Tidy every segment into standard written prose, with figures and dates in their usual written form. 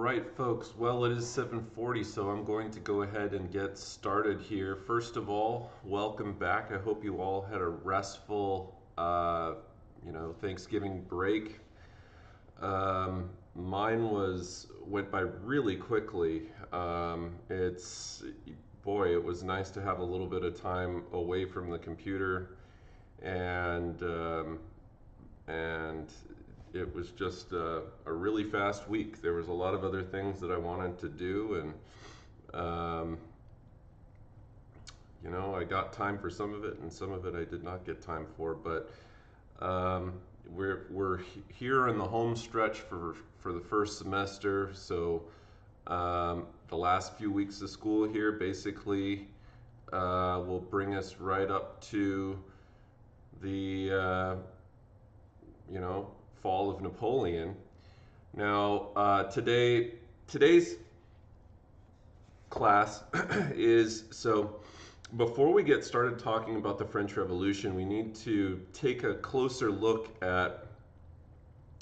right, folks. Well, it is 7:40, so I'm going to go ahead and get started here. First of all, welcome back. I hope you all had a restful, Thanksgiving break. Mine went by really quickly. It was nice to have a little bit of time away from the computer, and it was just a really fast week. There was a lot of other things that I wanted to do, and I got time for some of it, and some of it I did not get time for. But we're here in the home stretch for the first semester, so the last few weeks of school here basically will bring us right up to the fall of Napoleon. Now, today's class before we get started talking about the French Revolution, we need to take a closer look at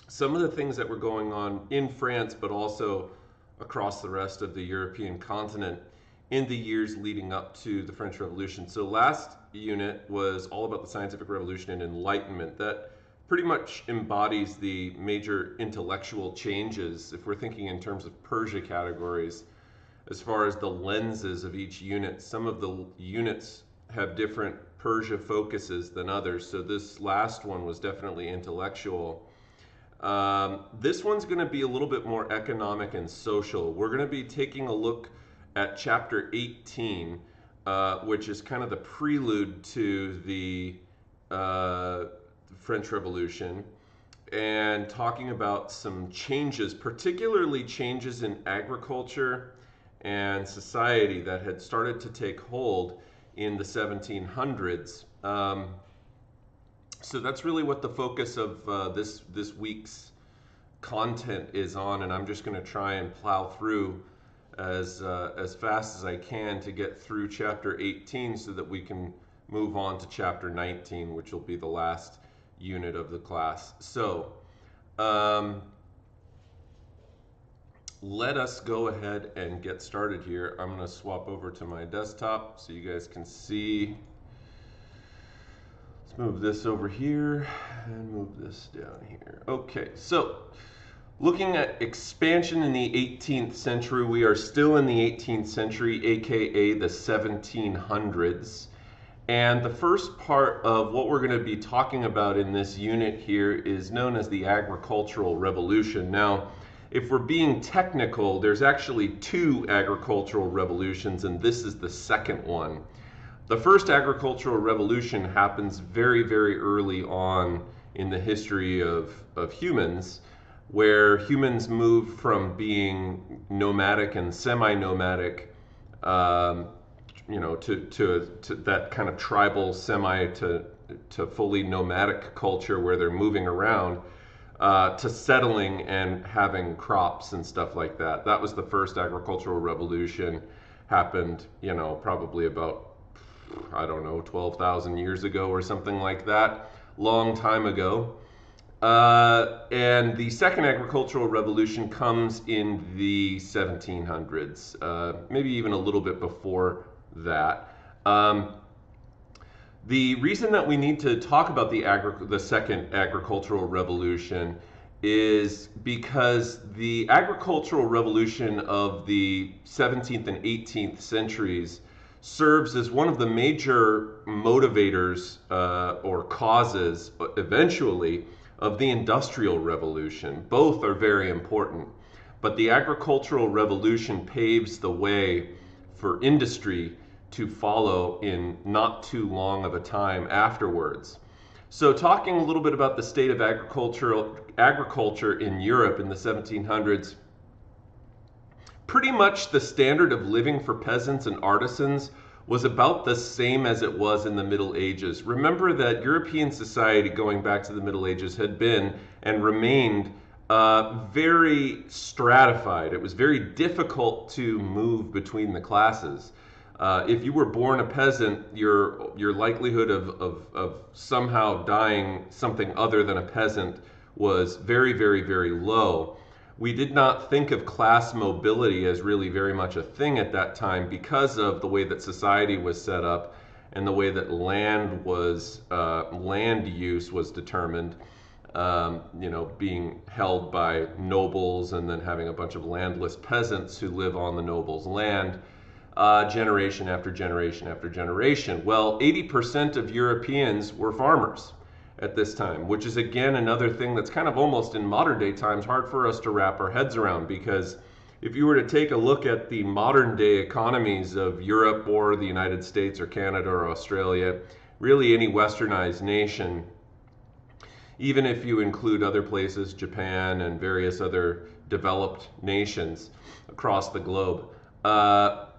some of the things that were going on in France, but also across the rest of the European continent in the years leading up to the French Revolution. So last unit was all about the scientific revolution and enlightenment. That pretty much embodies the major intellectual changes, if we're thinking in terms of Persia categories, as far as the lenses of each unit. Some of the units have different Persia focuses than others, so this last one was definitely intellectual. This one's going to be a little bit more economic and social. We're going to be taking a look at chapter 18, which is kind of the prelude to the French Revolution, and talking about some changes, particularly changes in agriculture and society that had started to take hold in the 1700s. So that's really what the focus of this week's content is on, and I'm just going to try and plow through as fast as I can to get through chapter 18 so that we can move on to chapter 19, which will be the last unit of the class. So let us go ahead and get started here. I'm going to swap over to my desktop so you guys can see. Let's move this over here and move this down here. Okay, so looking at expansion in the 18th century, we are still in the 18th century, aka the 1700s. And the first part of what we're going to be talking about in this unit here is known as the agricultural revolution. Now, if we're being technical, there's actually two agricultural revolutions, and this is the second one. The first agricultural revolution happens very, very early on in the history of humans, where humans moved from being nomadic and semi-nomadic to that kind of tribal to fully nomadic culture where they're moving around, to settling and having crops and stuff like that. That was the first agricultural revolution. Happened, probably about, 12,000 years ago or something like that. Long time ago. And the second agricultural revolution comes in the 1700s, maybe even a little bit before that. The reason that we need to talk about the second agricultural revolution is because the agricultural revolution of the 17th and 18th centuries serves as one of the major motivators or causes, eventually, of the Industrial Revolution. Both are very important, but the agricultural revolution paves the way for industry to follow in not too long of a time afterwards. So talking a little bit about the state of agriculture in Europe in the 1700s, pretty much the standard of living for peasants and artisans was about the same as it was in the Middle Ages. Remember that European society, going back to the Middle Ages, had been and remained very stratified. It was very difficult to move between the classes. If you were born a peasant, your likelihood of somehow dying something other than a peasant was very, very, very low. we did not think of class mobility as really very much a thing at that time because of the way that society was set up and the way that land use was determined. Being held by nobles and then having a bunch of landless peasants who live on the nobles' land, generation after generation after generation. Well, 80% of Europeans were farmers at this time, which is again another thing that's kind of almost in modern day times hard for us to wrap our heads around, because if you were to take a look at the modern day economies of Europe or the United States or Canada or Australia, really any westernized nation, even if you include other places, Japan and various other developed nations across the globe, the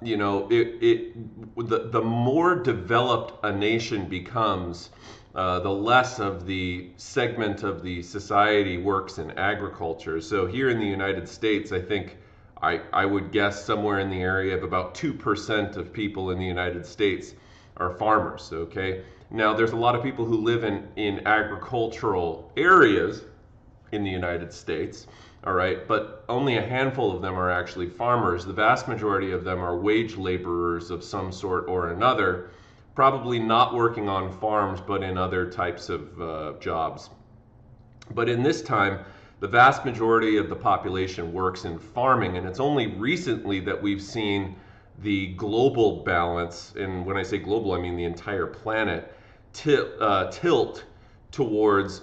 more developed a nation becomes, the less of the segment of the society works in agriculture. So here in the United States, I think I would guess somewhere in the area of about 2% of people in the United States are farmers, okay? Now, there's a lot of people who live in agricultural areas in the United States, all right, but only a handful of them are actually farmers. The vast majority of them are wage laborers of some sort or another, probably not working on farms, but in other types of jobs. But in this time, the vast majority of the population works in farming, and it's only recently that we've seen the global balance, and when I say global, I mean the entire planet, tilt towards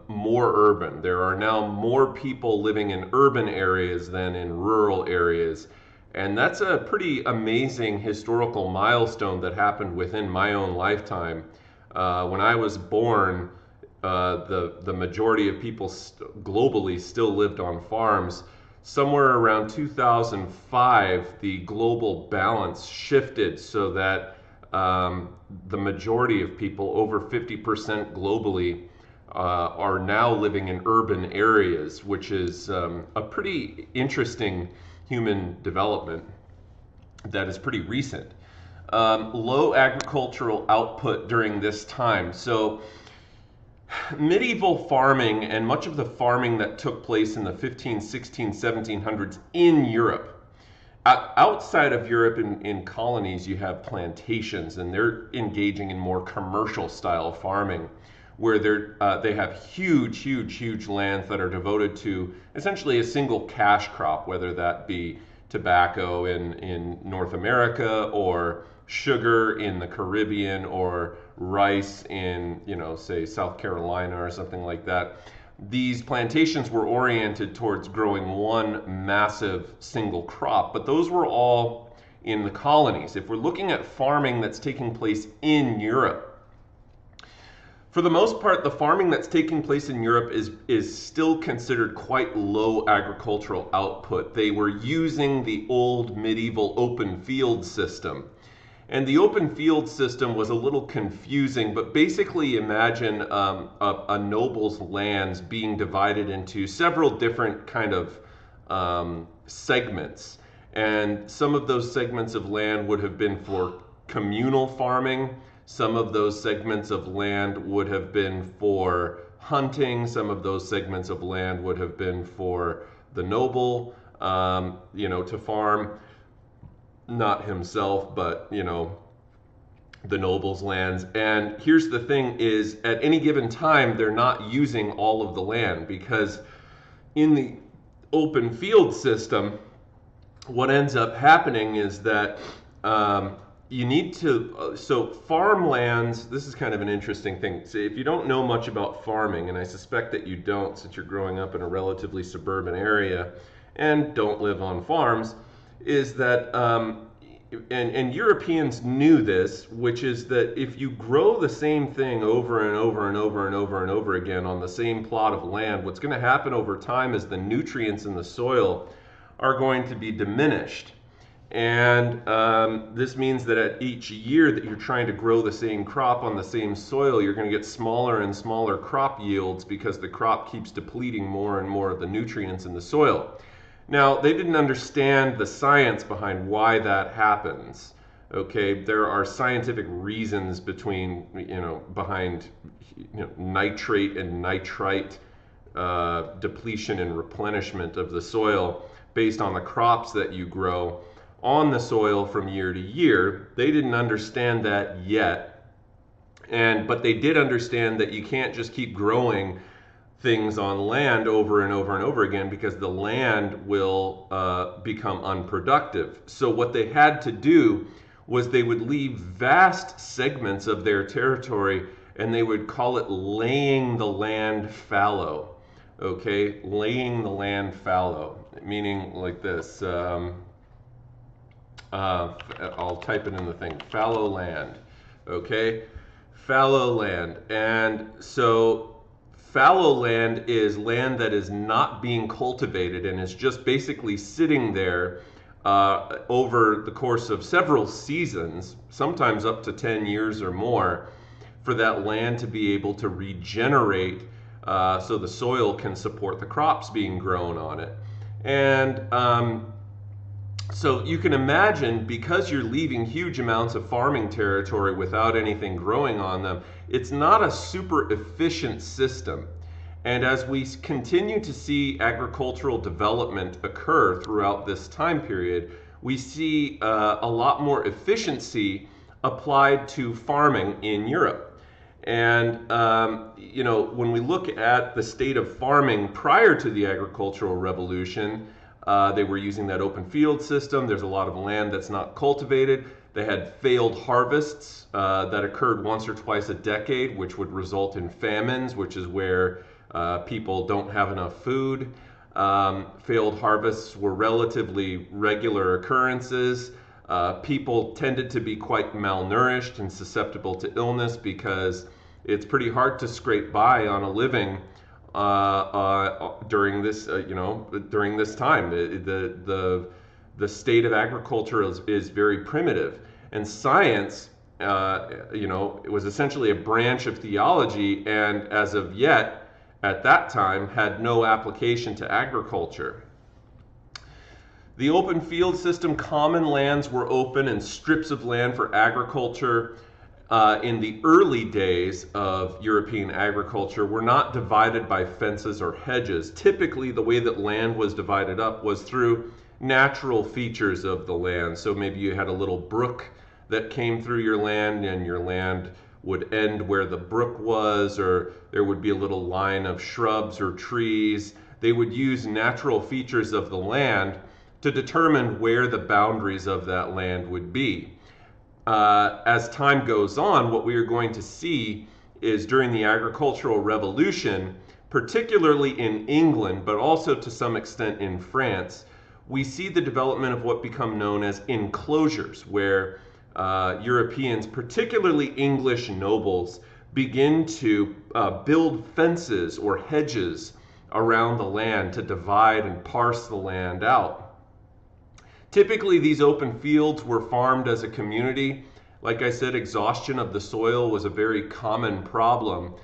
more urban. There are now more people living in urban areas than in rural areas. And that's a pretty amazing historical milestone that happened within my own lifetime. When I was born, the majority of people globally still lived on farms. Somewhere around 2005, the global balance shifted so that the majority of people, over 50% globally, are now living in urban areas, which is a pretty interesting human development that is pretty recent. Low agricultural output during this time. So medieval farming and much of the farming that took place in the 15, 16, 1700s in Europe. Outside of Europe, in colonies, you have plantations, and they're engaging in more commercial style farming, where they have huge lands that are devoted to essentially a single cash crop, whether that be tobacco in North America, or sugar in the Caribbean, or rice in, say South Carolina or something like that. These plantations were oriented towards growing one massive single crop, but those were all in the colonies. If we're looking at farming that's taking place in Europe, for the most part, the farming that's taking place in Europe is still considered quite low agricultural output. They were using the old medieval open field system. And the open field system was a little confusing, but basically imagine a noble's lands being divided into several different kind of segments. And some of those segments of land would have been for communal farming. Some of those segments of land would have been for hunting. Some of those segments of land would have been for the noble, to farm. Not himself, but the noble's lands. And here's the thing is, at any given time, they're not using all of the land, because in the open field system, what ends up happening is that you need to, so farmlands, this is kind of an interesting thing. So if you don't know much about farming, and I suspect that you don't since you're growing up in a relatively suburban area and don't live on farms, is that, and Europeans knew this, which is that if you grow the same thing over and over and over and over and over again on the same plot of land, what's going to happen over time is the nutrients in the soil are going to be diminished. And this means that at each year that you're trying to grow the same crop on the same soil, you're going to get smaller and smaller crop yields because the crop keeps depleting more and more of the nutrients in the soil. Now, they didn't understand the science behind why that happens. Okay, there are scientific reasons behind nitrate and nitrite depletion and replenishment of the soil based on the crops that you grow on the soil from year to year. They didn't understand that yet, but they did understand that you can't just keep growing things on land over and over and over again, because the land will become unproductive. So what they had to do was they would leave vast segments of their territory, and they would call it laying the land fallow. Okay, laying the land fallow, meaning like this. I'll type it in the thing. Fallow land. Okay, fallow land. And so fallow land is land that is not being cultivated and is just basically sitting there over the course of several seasons, sometimes up to 10 years or more, for that land to be able to regenerate so the soil can support the crops being grown on it. And so you can imagine, because you're leaving huge amounts of farming territory without anything growing on them, it's not a super efficient system. And as we continue to see agricultural development occur throughout this time period, we see a lot more efficiency applied to farming in Europe. And you know, when we look at the state of farming prior to the agricultural revolution, they were using that open field system. There's a lot of land that's not cultivated. They had failed harvests that occurred once or twice a decade, which would result in famines, which is where people don't have enough food. Failed harvests were relatively regular occurrences. People tended to be quite malnourished and susceptible to illness, because it's pretty hard to scrape by on a living during this, during this time. The state of agriculture is very primitive, and science, it was essentially a branch of theology, and as of yet, at that time, had no application to agriculture. The open field system, common lands were open, and strips of land for agriculture in the early days of European agriculture were not divided by fences or hedges. Typically, the way that land was divided up was through natural features of the land. So maybe you had a little brook that came through your land, and your land would end where the brook was, or there would be a little line of shrubs or trees. They would use natural features of the land to determine where the boundaries of that land would be. As time goes on, what we are going to see is, during the agricultural revolution, particularly in England, but also to some extent in France, we see the development of what become known as enclosures, where Europeans, particularly English nobles, begin to build fences or hedges around the land to divide and parse the land out. Typically, these open fields were farmed as a community. Like I said, exhaustion of the soil was a very common problem,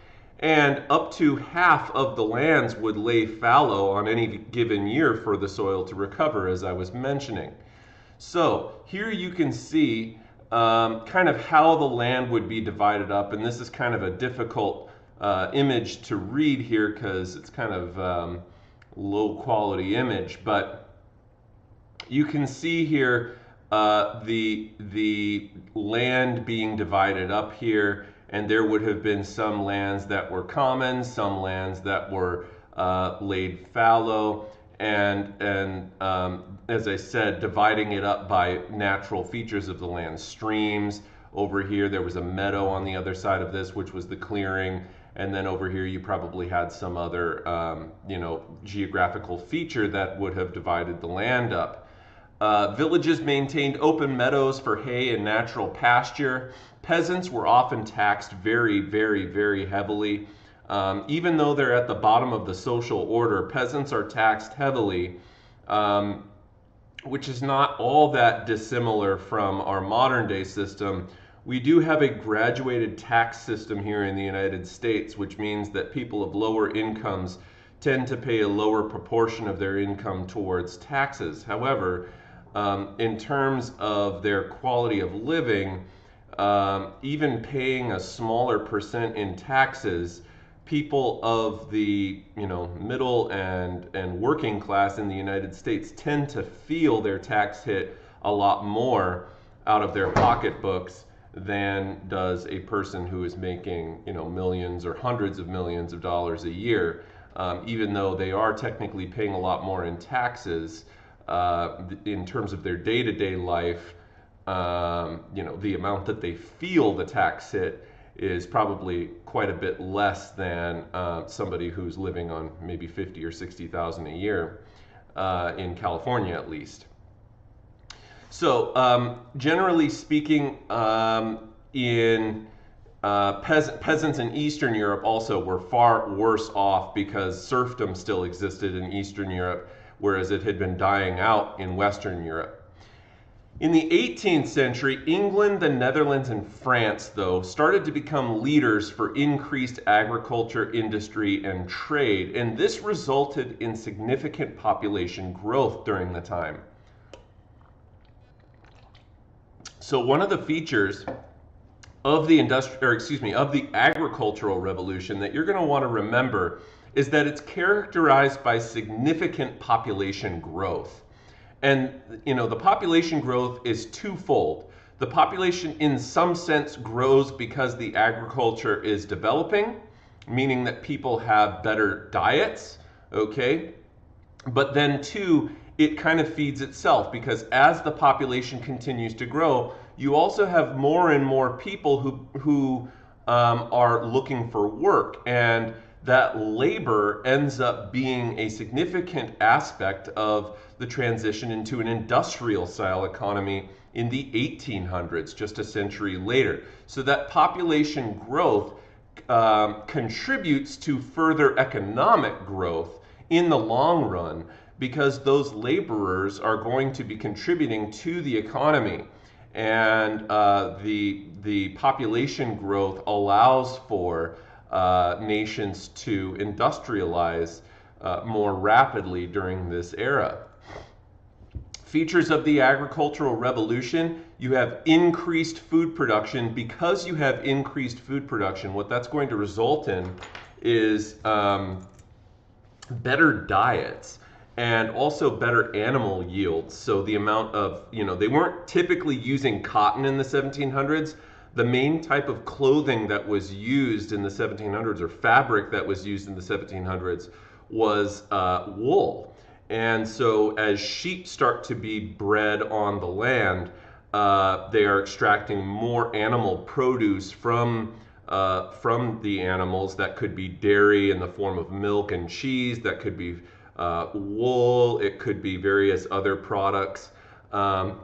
and up to half of the lands would lay fallow on any given year for the soil to recover, as I was mentioning. So here you can see kind of how the land would be divided up, and this is kind of a difficult image to read here because it's kind of low quality image, but you can see here the land being divided up here, and there would have been some lands that were common, some lands that were laid fallow, and as I said, dividing it up by natural features of the land. Streams over here, there was a meadow on the other side of this, which was the clearing, and then over here you probably had some other geographical feature that would have divided the land up. Villages maintained open meadows for hay and natural pasture. Peasants were often taxed very, very, very heavily. Even though they're at the bottom of the social order, peasants are taxed heavily, which is not all that dissimilar from our modern day system. We do have a graduated tax system here in the United States, which means that people of lower incomes tend to pay a lower proportion of their income towards taxes. However, in terms of their quality of living, even paying a smaller percent in taxes people of the middle and working class in the United States tend to feel their tax hit a lot more out of their pocketbooks than does a person who is making millions or hundreds of millions of dollars a year, even though they are technically paying a lot more in taxes in terms of their day-to-day life. The amount that they feel the tax hit is probably quite a bit less than somebody who's living on maybe 50 or 60,000 a year in California, at least. So generally speaking, in peasants in Eastern Europe also were far worse off because serfdom still existed in Eastern Europe, whereas it had been dying out in Western Europe. In the 18th century, England, the Netherlands, and France, though, started to become leaders for increased agriculture, industry, and trade, and this resulted in significant population growth during the time. So one of the features of the of the agricultural revolution that you're going to want to remember is that it's characterized by significant population growth. And the population growth is twofold. The population in some sense grows because the agriculture is developing, meaning that people have better diets, okay? But then two, it kind of feeds itself, because as the population continues to grow, you also have more and more people who are looking for work, and that labor ends up being a significant aspect of the transition into an industrial style economy in the 1800s, just a century later. So that population growth contributes to further economic growth in the long run, because those laborers are going to be contributing to the economy. And the population growth allows for nations to industrialize more rapidly during this era. Features of the agricultural revolution: you have increased food production. Because you have increased food production, what that's going to result in is better diets and also better animal yields. So the amount of, they weren't typically using cotton in the 1700s. The main type of clothing that was used in the 1700s, or fabric that was used in the 1700s, was wool. And so as sheep start to be bred on the land, they are extracting more animal produce from the animals. That could be dairy in the form of milk and cheese, that could be wool, it could be various other products. New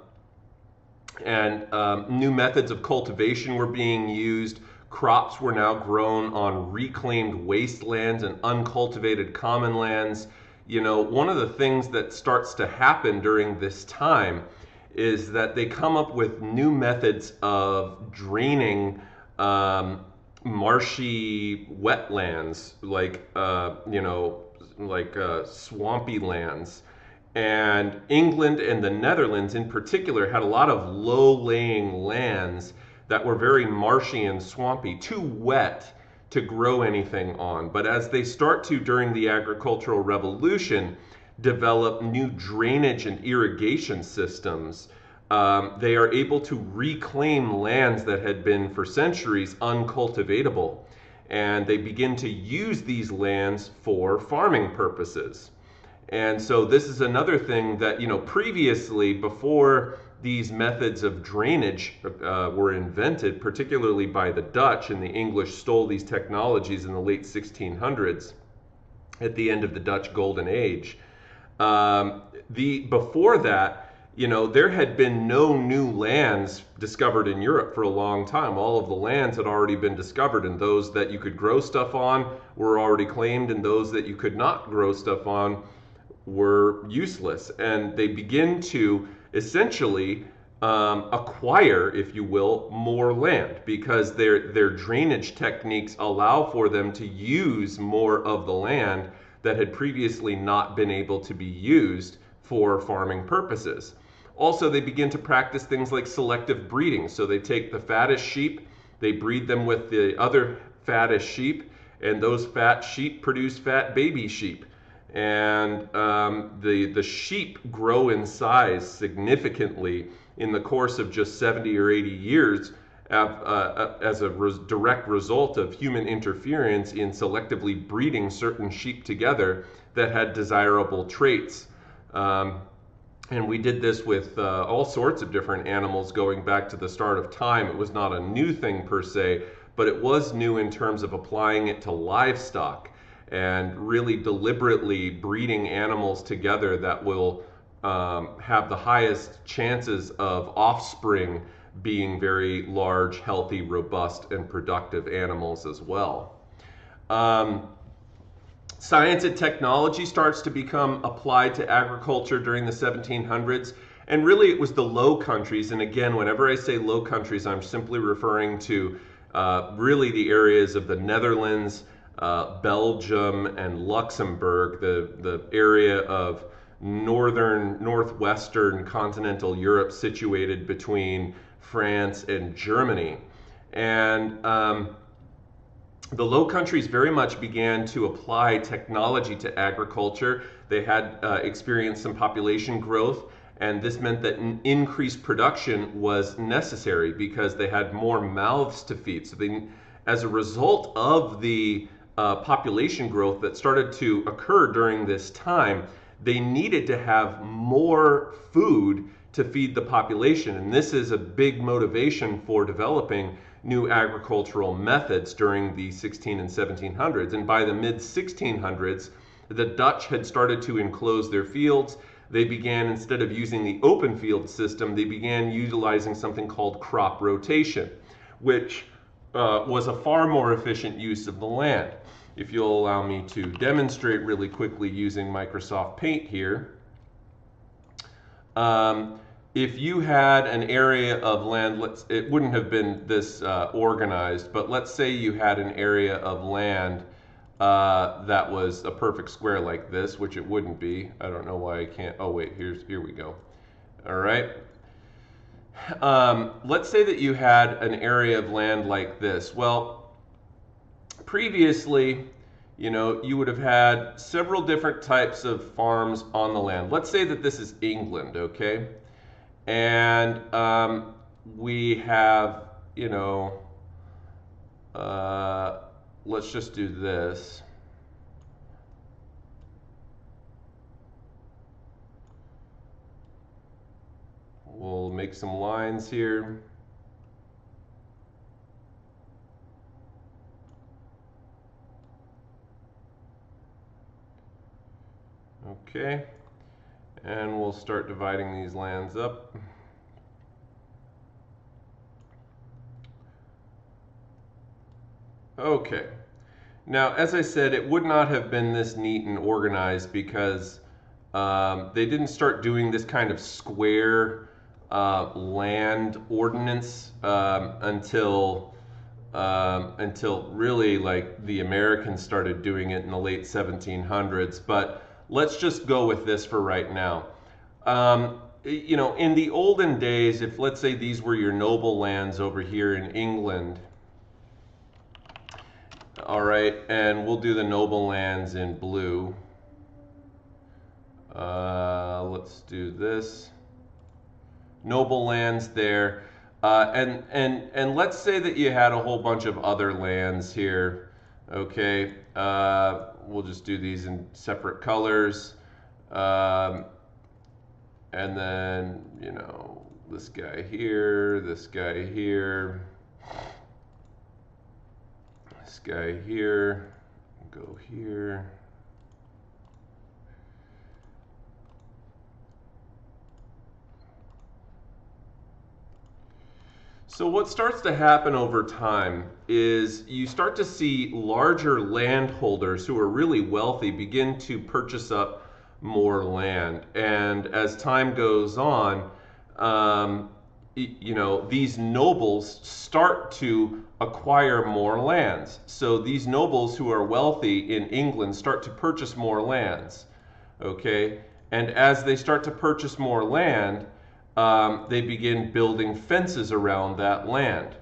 methods of cultivation were being used. Crops were now grown on reclaimed wastelands and uncultivated common lands. One of the things that starts to happen during this time is that they come up with new methods of draining marshy wetlands, like swampy lands. And England and the Netherlands in particular had a lot of low-laying lands that were very marshy and swampy, too wet to grow anything on. But as they start to, during the agricultural revolution, develop new drainage and irrigation systems, they are able to reclaim lands that had been for centuries uncultivatable. And they begin to use these lands for farming purposes. And so this is another thing that, previously, before these methods of drainage were invented, particularly by the Dutch, and the English stole these technologies in the late 1600s at the end of the Dutch Golden Age. Before that, there had been no new lands discovered in Europe for a long time. All of the lands had already been discovered, and those that you could grow stuff on were already claimed, and those that you could not grow stuff on were useless. And they begin to essentially acquire, if you will, more land, because their drainage techniques allow for them to use more of the land that had previously not been able to be used for farming purposes. Also, they begin to practice things like selective breeding. So they take the fattest sheep, they breed them with the other fattest sheep, and those fat sheep produce fat baby sheep. And the sheep grow in size significantly in the course of just 70 or 80 years as a direct result of human interference in selectively breeding certain sheep together that had desirable traits. And we did this with all sorts of different animals going back to the start of time. It was not a new thing per se, but it was new in terms of applying it to livestock and really deliberately breeding animals together that will have the highest chances of offspring being very large, healthy, robust, and productive animals as well. Science and technology starts to become applied to agriculture during the 1700s. And really it was the Low Countries. And again, whenever I say Low Countries, I'm simply referring to really the areas of the Netherlands, Belgium, and Luxembourg, the area of northwestern continental Europe situated between France and Germany. And the Low Countries very much began to apply technology to agriculture. They had experienced some population growth, and this meant that increased production was necessary because they had more mouths to feed. So they, as a result of the population growth that started to occur during this time, they needed to have more food to feed the population. And this is a big motivation for developing new agricultural methods during the 16 and 1700s. And by the mid 1600s, the Dutch had started to enclose their fields. They began, instead of using the open field system, they began utilizing something called crop rotation, which was a far more efficient use of the land. If you'll allow me to demonstrate really quickly using Microsoft Paint here. If you had an area of land, it wouldn't have been this organized, but let's say you had an area of land that was a perfect square like this, which it wouldn't be. I don't know why I can't. Oh wait, here we go. All right. Let's say that you had an area of land like this. Well, previously, you know, you would have had several different types of farms on the land. Let's say that this is England, okay? And we have, you know, let's just do this. We'll make some lines here. Okay, and we'll start dividing these lands up. Okay, now as I said, it would not have been this neat and organized because they didn't start doing this kind of square land ordinance until really like the Americans started doing it in the late 1700s. But let's just go with this for right now. You know, in the olden days, if let's say these were your noble lands over here in England, all right, and we'll do the noble lands in blue. Let's do this. Noble lands there. And let's say that you had a whole bunch of other lands here. Okay, we'll just do these in separate colors. And then, you know, this guy here, this guy here, this guy here, go here. So what starts to happen over time is you start to see larger landholders who are really wealthy begin to purchase up more land. And as time goes on, you know, these nobles start to acquire more lands. So these nobles who are wealthy in England start to purchase more lands, okay? And as they start to purchase more land, they begin building fences around that land.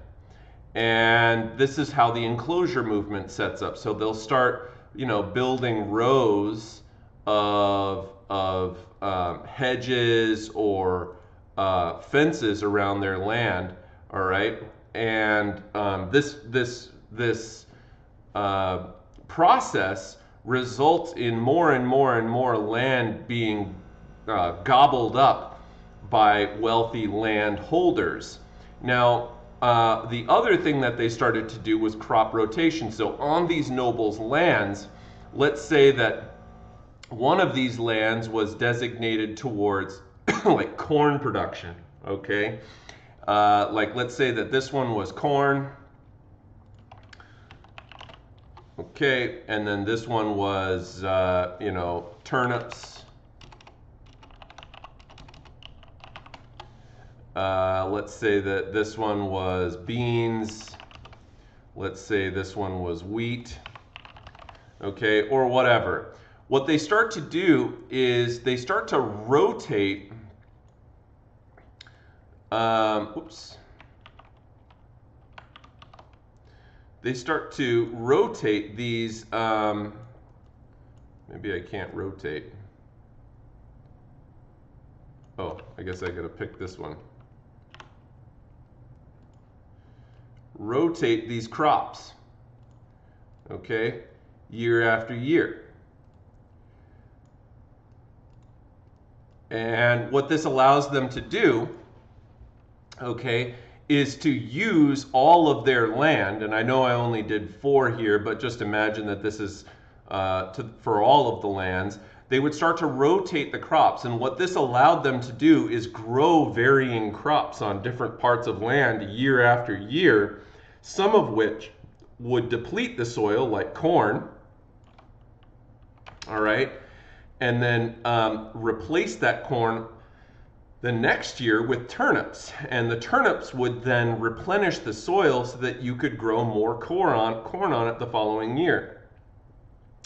And this is how the enclosure movement sets up. So they'll start, building rows of hedges or fences around their land. All right, and this process results in more and more and more land being gobbled up by wealthy landholders. Now, the other thing that they started to do was crop rotation. So on these nobles' lands, let's say that one of these lands was designated towards like corn production, okay? Like let's say that this one was corn, okay, and then this one was, turnips. Let's say that this one was beans. Let's say this one was wheat, okay, or whatever. What they start to do is they start to rotate. They start to rotate these. Maybe I can't rotate. Oh, I guess I gotta pick this one. Rotate these crops, okay, year after year. And what this allows them to do, okay, is to use all of their land. And I know I only did 4 here, but just imagine that this is for all of the lands. They would start to rotate the crops. And what this allowed them to do is grow varying crops on different parts of land year after year, some of which would deplete the soil, like corn, all right, and then replace that corn the next year with turnips. And the turnips would then replenish the soil so that you could grow more corn on it the following year.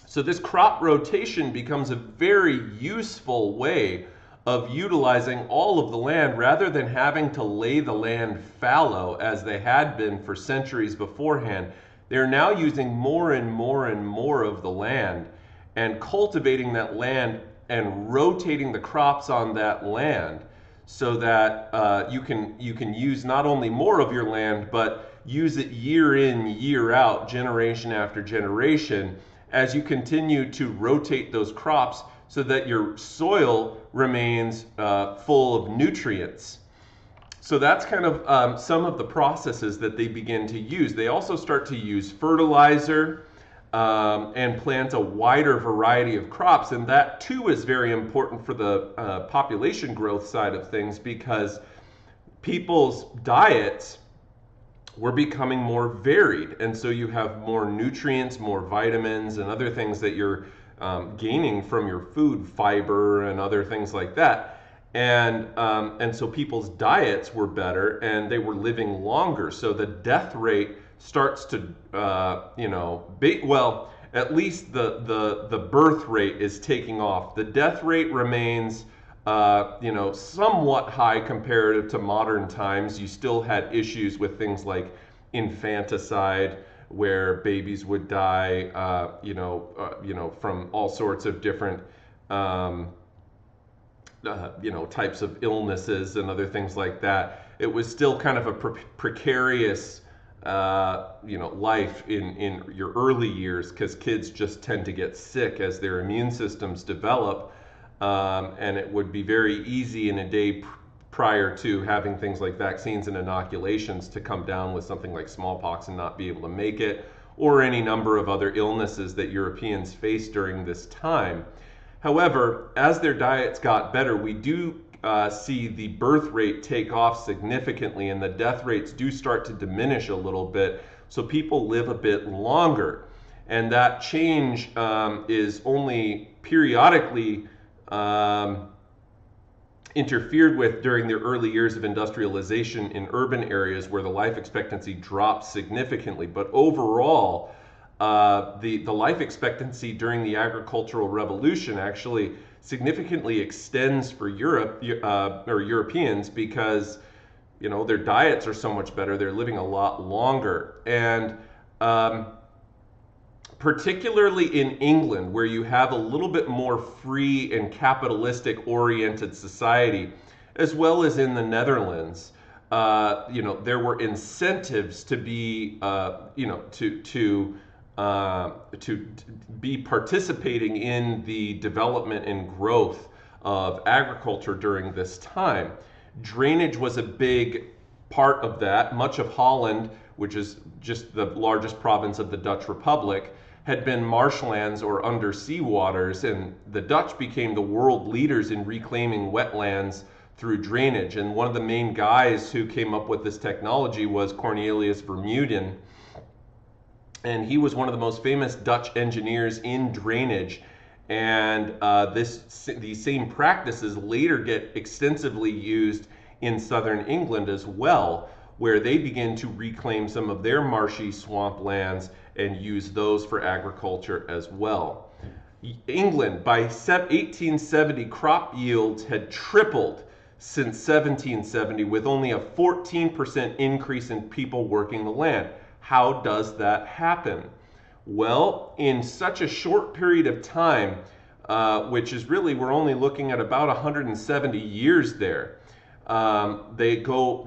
So this crop rotation becomes a very useful way of utilizing all of the land rather than having to lay the land fallow as they had been for centuries beforehand. They're now using more and more and more of the land and cultivating that land and rotating the crops on that land so that you can use not only more of your land, but use it year in, year out, generation after generation, as you continue to rotate those crops so that your soil remains full of nutrients. So that's kind of some of the processes that they begin to use. They also start to use fertilizer and plant a wider variety of crops. And that too is very important for the population growth side of things, because people's diets were becoming more varied. And so you have more nutrients, more vitamins, and other things that you're gaining from your food, fiber and other things like that. And so people's diets were better and they were living longer. So the death rate starts to, well, at least the birth rate is taking off. The death rate remains, somewhat high comparative to modern times. You still had issues with things like infanticide, where babies would die, from all sorts of different, types of illnesses and other things like that. It was still kind of a precarious, life in your early years, because kids just tend to get sick as their immune systems develop. And it would be very easy in a day prior to having things like vaccines and inoculations to come down with something like smallpox and not be able to make it, or any number of other illnesses that Europeans faced during this time. However, as their diets got better, we do see the birth rate take off significantly, and the death rates do start to diminish a little bit, so people live a bit longer. And that change is only periodically interfered with during the early years of industrialization in urban areas where the life expectancy drops significantly. But overall, the life expectancy during the agricultural revolution actually significantly extends for Europe, or Europeans, because their diets are so much better. They're living a lot longer. And particularly in England, where you have a little bit more free and capitalistic oriented society, as well as in the Netherlands, there were incentives to be, to be participating in the development and growth of agriculture during this time. Drainage was a big part of that. Much of Holland, which is just the largest province of the Dutch Republic, had been marshlands or undersea waters, and the Dutch became the world leaders in reclaiming wetlands through drainage. And one of the main guys who came up with this technology was Cornelius Vermeulen, and he was one of the most famous Dutch engineers in drainage. And these same practices later get extensively used in southern England as well, where they begin to reclaim some of their marshy swamplands and use those for agriculture as well. England, by 1870, crop yields had tripled since 1770, with only a 14% increase in people working the land. How does that happen? Well, in such a short period of time, which is really, we're only looking at about 170 years there, they go,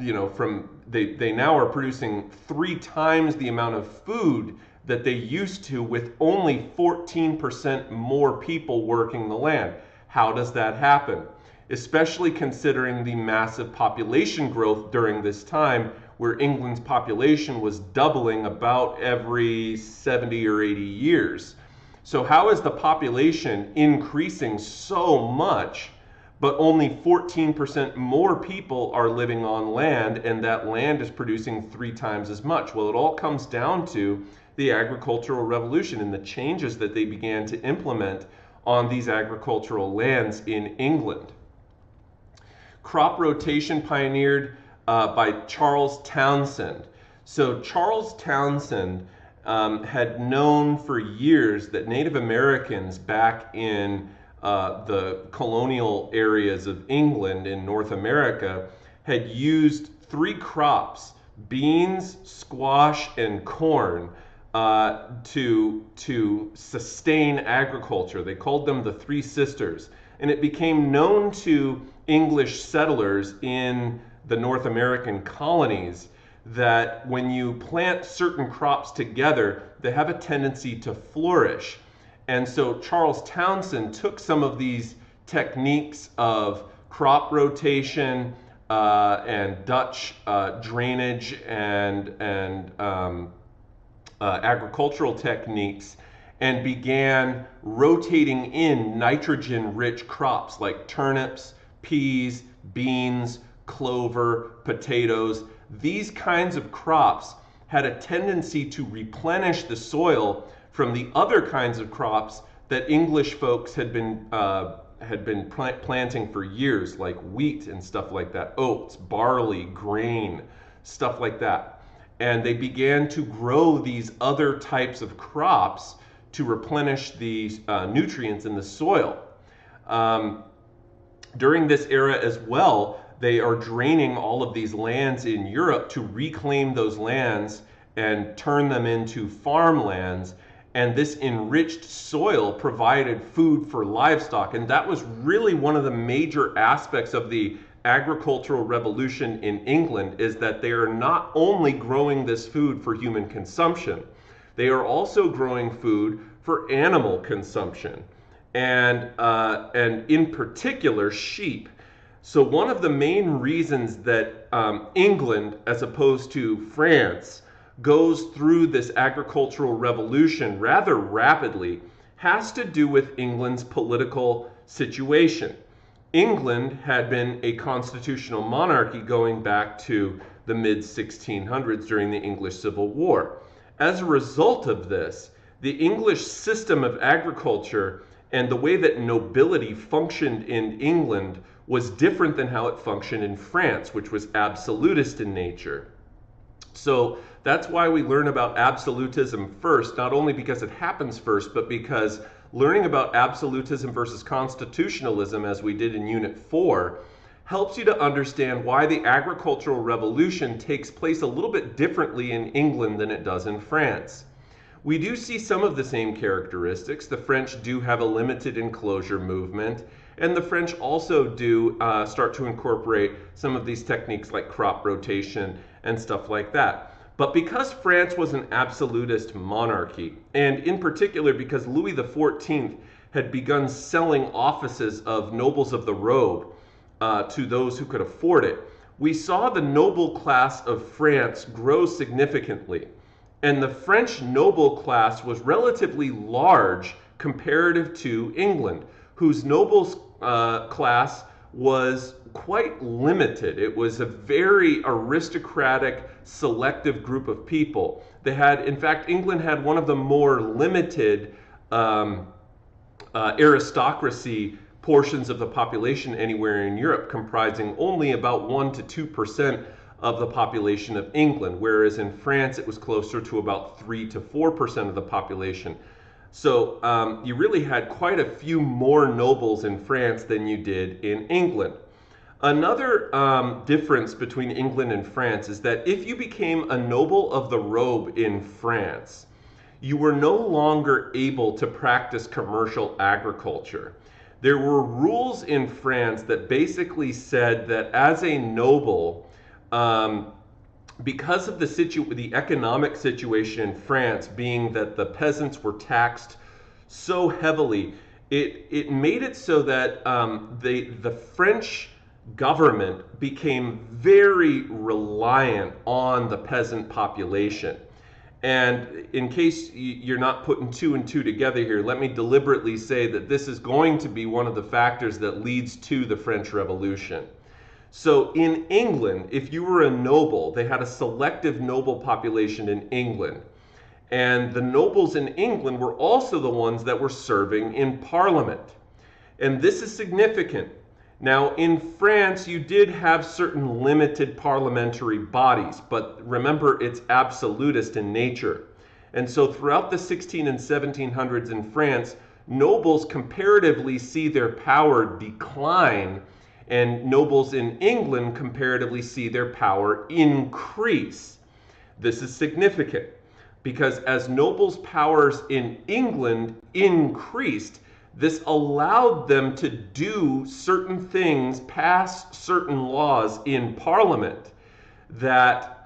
they now are producing 3 times the amount of food that they used to, with only 14% more people working the land. How does that happen? Especially considering the massive population growth during this time, where England's population was doubling about every 70 or 80 years. So how is the population increasing so much, but only 14% more people are living on land, and that land is producing 3 times as much? Well, it all comes down to the agricultural revolution and the changes that they began to implement on these agricultural lands in England. Crop rotation pioneered by Charles Townshend. So Charles Townshend had known for years that Native Americans back in the colonial areas of England in North America had used 3 crops, beans, squash, and corn, to sustain agriculture. They called them the 3 sisters. And it became known to English settlers in the North American colonies that when you plant certain crops together, they have a tendency to flourish. And so Charles Townshend took some of these techniques of crop rotation and Dutch drainage and agricultural techniques, and began rotating in nitrogen-rich crops like turnips, peas, beans, clover, potatoes. These kinds of crops had a tendency to replenish the soil from the other kinds of crops that English folks had been planting for years, like wheat and stuff like that, oats, barley, grain, stuff like that. And they began to grow these other types of crops to replenish the nutrients in the soil. During this era as well, they are draining all of these lands in Europe to reclaim those lands and turn them into farmlands. And this enriched soil provided food for livestock. And that was really one of the major aspects of the agricultural revolution in England, is that they are not only growing this food for human consumption, they are also growing food for animal consumption, and in particular sheep. So one of the main reasons that England, as opposed to France, goes through this agricultural revolution rather rapidly has to do with England's political situation. England had been a constitutional monarchy going back to the mid-1600s during the English Civil War. As a result of this, the English system of agriculture and the way that nobility functioned in England was different than how it functioned in France, which was absolutist in nature. So that's why we learn about absolutism first, not only because it happens first, but because learning about absolutism versus constitutionalism, as we did in Unit 4, helps you to understand why the agricultural revolution takes place a little bit differently in England than it does in France. We do see some of the same characteristics. The French do have a limited enclosure movement, and the French also do start to incorporate some of these techniques like crop rotation and stuff like that. But because France was an absolutist monarchy, and in particular because Louis XIV had begun selling offices of nobles of the robe to those who could afford it, we saw the noble class of France grow significantly. And the French noble class was relatively large comparative to England, whose nobles class was quite limited. It was a very aristocratic, selective group of people. They had, in fact, England had one of the more limited aristocracy portions of the population anywhere in Europe, comprising only about 1 to 2% of the population of England, whereas in France it was closer to about 3 to 4% of the population. So you really had quite a few more nobles in France than you did in England. Another difference between England and France is that if you became a noble of the robe in France, you were no longer able to practice commercial agriculture. There were rules in France that basically said that as a noble, because of the economic situation in France, being that the peasants were taxed so heavily, it made it so that the French government became very reliant on the peasant population. And in case you're not putting two and two together here, let me deliberately say that this is going to be one of the factors that leads to the French Revolution. So in England, if you were a noble, they had a selective noble population in England. And the nobles in England were also the ones that were serving in Parliament. And this is significant. Now, in France, you did have certain limited parliamentary bodies, but remember, it's absolutist in nature. And so throughout the 16 and 1700s in France, nobles comparatively see their power decline, and nobles in England comparatively see their power increase. This is significant because as nobles' powers in England increased, this allowed them to do certain things, pass certain laws in Parliament that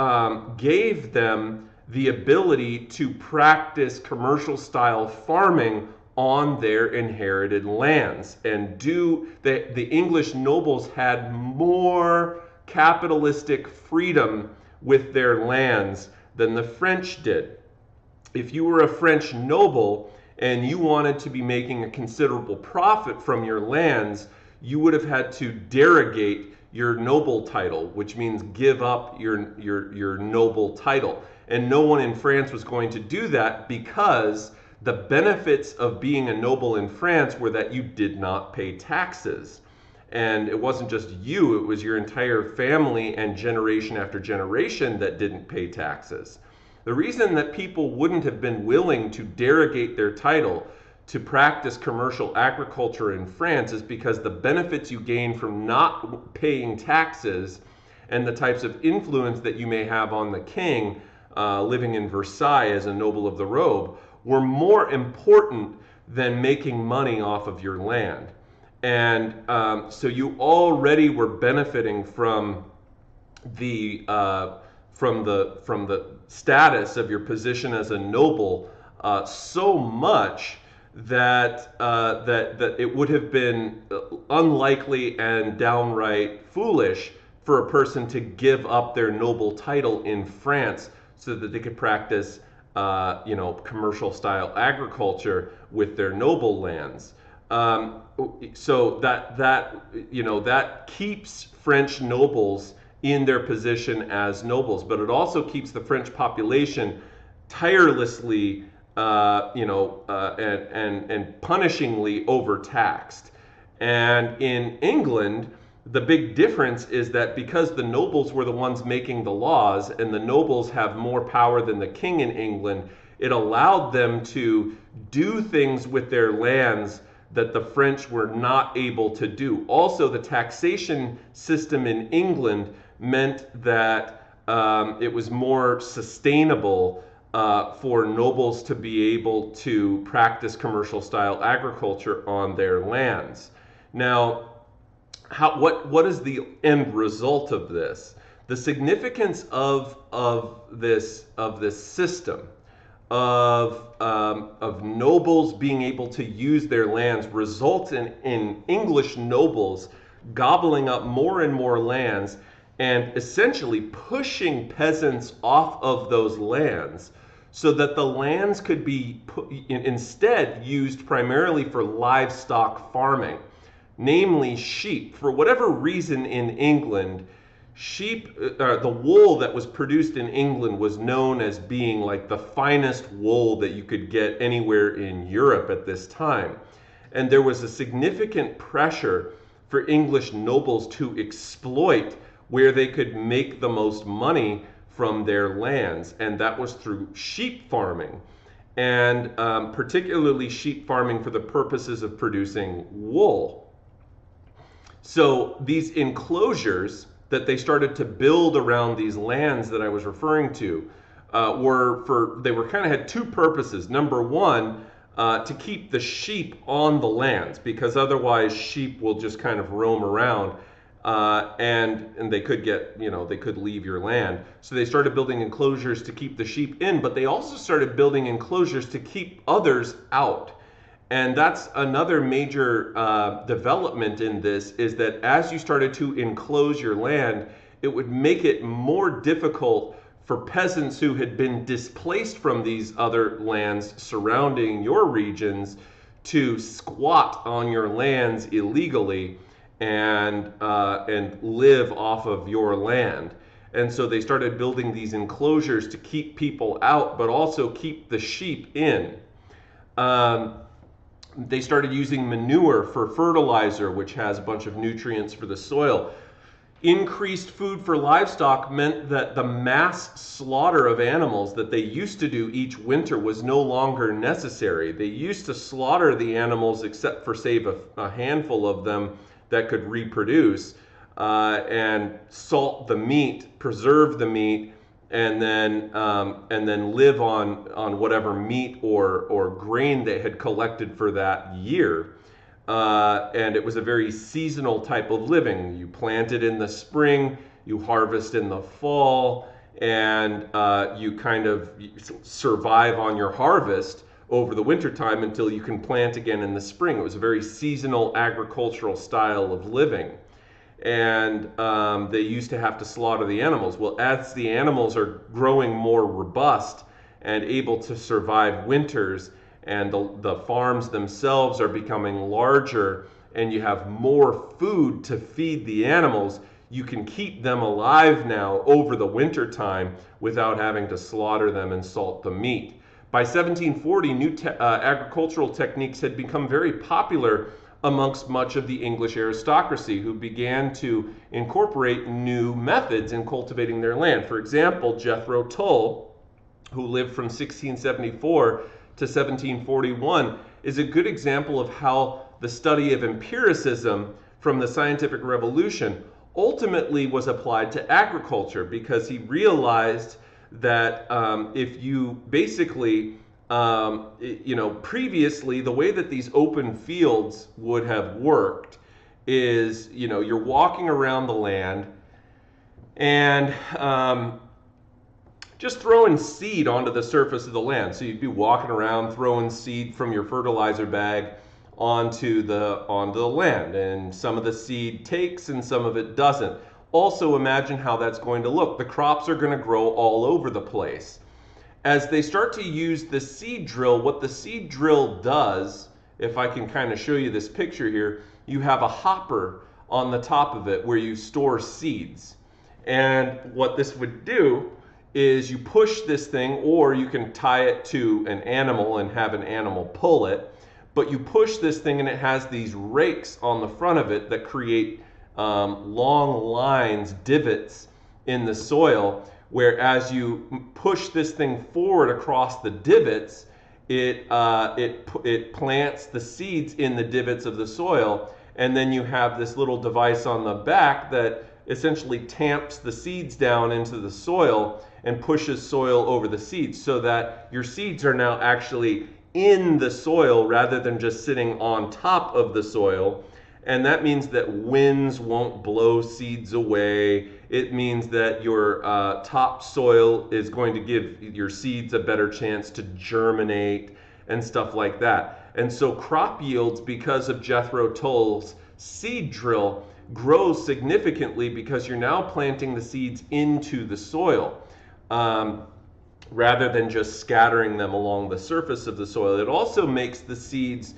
gave them the ability to practice commercial style farming on their inherited lands. And the English nobles had more capitalistic freedom with their lands than the French did. If you were a French noble and you wanted to be making a considerable profit from your lands, you would have had to derogate your noble title, which means give up your noble title. And no one in France was going to do that because the benefits of being a noble in France were that you did not pay taxes. And it wasn't just you, it was your entire family and generation after generation that didn't pay taxes. The reason that people wouldn't have been willing to derogate their title to practice commercial agriculture in France is because the benefits you gain from not paying taxes and the types of influence that you may have on the king living in Versailles as a noble of the robe were more important than making money off of your land. And so you already were benefiting from the status of your position as a noble so much that that it would have been unlikely and downright foolish for a person to give up their noble title in France so that they could practice commercial style agriculture with their noble lands. So that keeps French nobles in their position as nobles, but it also keeps the French population tirelessly, and punishingly overtaxed. And in England, the big difference is that because the nobles were the ones making the laws, and the nobles have more power than the king in England, it allowed them to do things with their lands that the French were not able to do. Also, the taxation system in England meant that it was more sustainable for nobles to be able to practice commercial style agriculture on their lands. Now, what is the end result of this? The significance of this system of nobles being able to use their lands results in English nobles gobbling up more and more lands and essentially pushing peasants off of those lands so that the lands could be instead used primarily for livestock farming, namely sheep. For whatever reason in England, sheep, the wool that was produced in England was known as being like the finest wool that you could get anywhere in Europe at this time. And there was a significant pressure for English nobles to exploit where they could make the most money from their lands, and that was through sheep farming, and particularly sheep farming for the purposes of producing wool. So these enclosures that they started to build around these lands that I was referring to they were kind of had two purposes. Number one, to keep the sheep on the lands, because otherwise sheep will just kind of roam around and they could get, they could leave your land. So they started building enclosures to keep the sheep in, but they also started building enclosures to keep others out. And that's another major development in this, is that as you started to enclose your land, it would make it more difficult for peasants who had been displaced from these other lands surrounding your regions to squat on your lands illegally and live off of your land. And so they started building these enclosures to keep people out, but also keep the sheep in. They started using manure for fertilizer, which has a bunch of nutrients for the soil. Increased food for livestock meant that the mass slaughter of animals that they used to do each winter was no longer necessary. They used to slaughter the animals except for save a handful of them that could reproduce, and salt the meat, preserve the meat, and then live on whatever meat or grain they had collected for that year. And it was a very seasonal type of living. You plant it in the spring, you harvest in the fall, and you kind of survive on your harvest over the winter time until you can plant again in the spring. It was a very seasonal agricultural style of living. And they used to have to slaughter the animals. Well, as the animals are growing more robust and able to survive winters, and the farms themselves are becoming larger, and you have more food to feed the animals, you can keep them alive now over the winter time without having to slaughter them and salt the meat. By 1740, new agricultural techniques had become very popular amongst much of the English aristocracy, who began to incorporate new methods in cultivating their land. For example, Jethro Tull, who lived from 1674 to 1741, is a good example of how the study of empiricism from the scientific revolution ultimately was applied to agriculture, because he realized that if you basically previously, the way that these open fields would have worked is, you're walking around the land and just throwing seed onto the surface of the land. So you'd be walking around throwing seed from your fertilizer bag onto the land, and some of the seed takes and some of it doesn't. Also, imagine how that's going to look. The crops are going to grow all over the place. As they start to use the seed drill, what the seed drill does, if I can kind of show you this picture here, you have a hopper on the top of it where you store seeds. And what this would do is you push this thing, or you can tie it to an animal and have an animal pull it, but you push this thing and it has these rakes on the front of it that create long lines, divots in the soil, where as you push this thing forward across the divots, it plants the seeds in the divots of the soil, and then you have this little device on the back that essentially tamps the seeds down into the soil and pushes soil over the seeds, so that your seeds are now actually in the soil rather than just sitting on top of the soil. And that means that winds won't blow seeds away. It means that your topsoil is going to give your seeds a better chance to germinate and stuff like that. And so crop yields, because of Jethro Tull's seed drill, grow significantly because you're now planting the seeds into the soil, rather than just scattering them along the surface of the soil. It also makes the seeds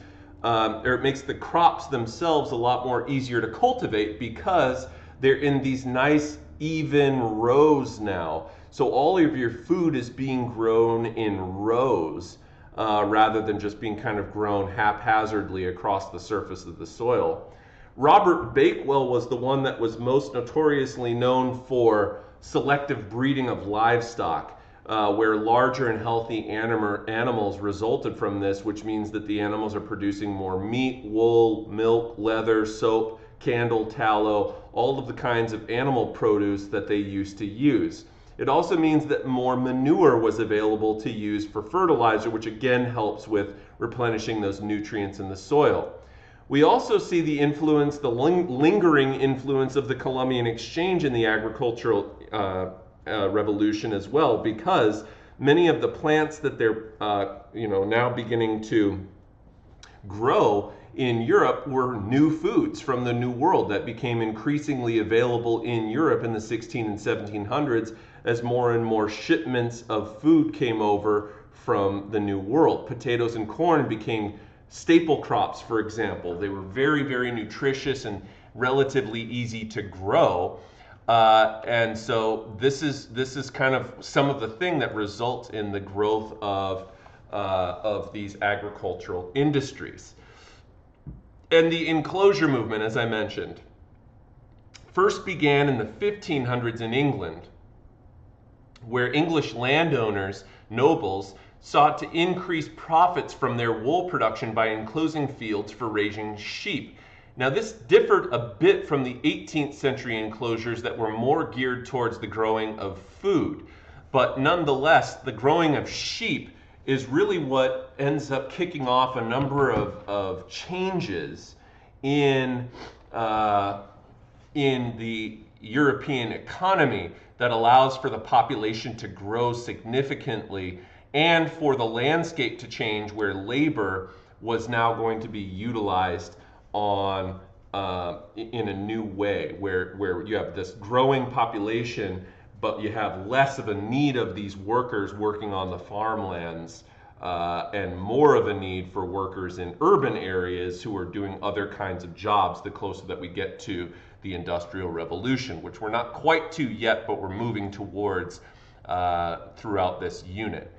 or it makes the crops themselves a lot more easier to cultivate because they're in these nice even rows now. So all of your food is being grown in rows rather than just being kind of grown haphazardly across the surface of the soil. Robert Bakewell was the one that was most notoriously known for selective breeding of livestock. Where larger and healthy animals resulted from this, which means that the animals are producing more meat, wool, milk, leather, soap, candle, tallow, all of the kinds of animal produce that they used to use. It also means that more manure was available to use for fertilizer, which again helps with replenishing those nutrients in the soil. We also see the influence, the lingering influence of the Columbian Exchange in the agricultural revolution as well, because many of the plants that they're now beginning to grow in Europe were new foods from the New World that became increasingly available in Europe in the 16 and 1700s as more and more shipments of food came over from the New World. Potatoes and corn became staple crops, for example. They were very, very nutritious and relatively easy to grow. And so this is kind of some of the thing that results in the growth of these agricultural industries. And the enclosure movement, as I mentioned, first began in the 1500s in England, where English landowners, nobles, sought to increase profits from their wool production by enclosing fields for raising sheep. Now, this differed a bit from the 18th century enclosures that were more geared towards the growing of food. But nonetheless, the growing of sheep is really what ends up kicking off a number of changes in the European economy that allows for the population to grow significantly and for the landscape to change, where labor was now going to be utilized on in a new way, where you have this growing population, but you have less of a need of these workers working on the farmlands and more of a need for workers in urban areas who are doing other kinds of jobs the closer that we get to the Industrial Revolution, which we're not quite to yet, but we're moving towards throughout this unit.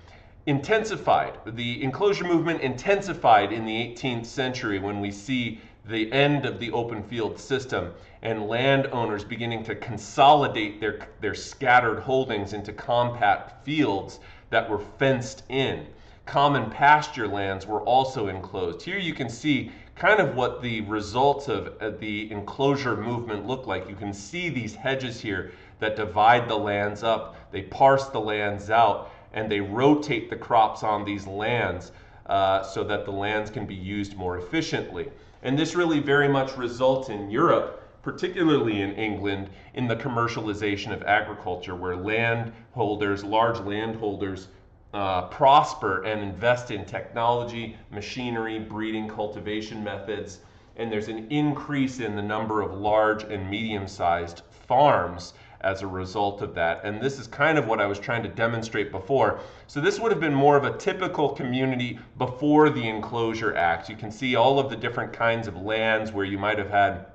Intensified. The enclosure movement intensified in the 18th century when we see the end of the open field system and landowners beginning to consolidate their scattered holdings into compact fields that were fenced in. Common pasture lands were also enclosed. Here you can see kind of what the results of the enclosure movement look like. You can see these hedges here that divide the lands up. They parse the lands out, and they rotate the crops on these lands so that the lands can be used more efficiently. And this really very much results in Europe, particularly in England, in the commercialization of agriculture, where landholders, large landholders, prosper and invest in technology, machinery, breeding, cultivation methods, and there's an increase in the number of large and medium-sized farms as a result of that. And this is kind of what I was trying to demonstrate before. So this would have been more of a typical community before the Enclosure Act. You can see all of the different kinds of lands where you might have had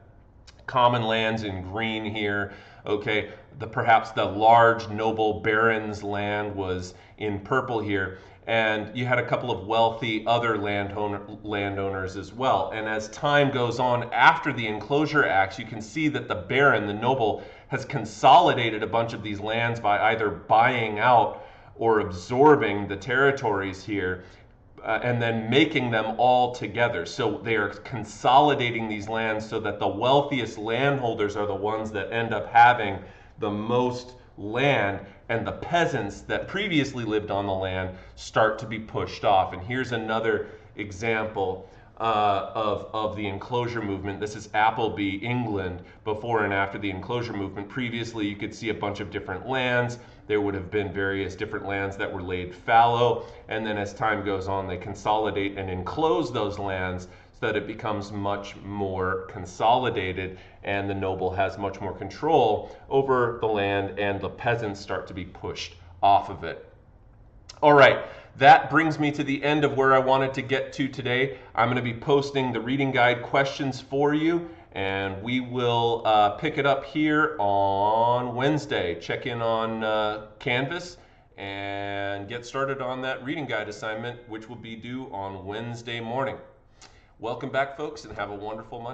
common lands in green here. Okay, perhaps the large noble baron's land was in purple here. And you had a couple of wealthy other landowners as well. And as time goes on after the Enclosure Acts, you can see that the baron, the noble, has consolidated a bunch of these lands by either buying out or absorbing the territories here and then making them all together. So they are consolidating these lands so that the wealthiest landholders are the ones that end up having the most land, and the peasants that previously lived on the land start to be pushed off. And here's another example of the enclosure movement. This is Appleby, England, before and after the enclosure movement. Previously, you could see a bunch of different lands. There would have been various different lands that were laid fallow, and then as time goes on, they consolidate and enclose those lands so that it becomes much more consolidated, and the noble has much more control over the land, and the peasants start to be pushed off of it. All right, that brings me to the end of where I wanted to get to today. I'm going to be posting the reading guide questions for you, and we will pick it up here on Wednesday. Check in on Canvas and get started on that reading guide assignment, which will be due on Wednesday morning. Welcome back, folks, and have a wonderful Monday.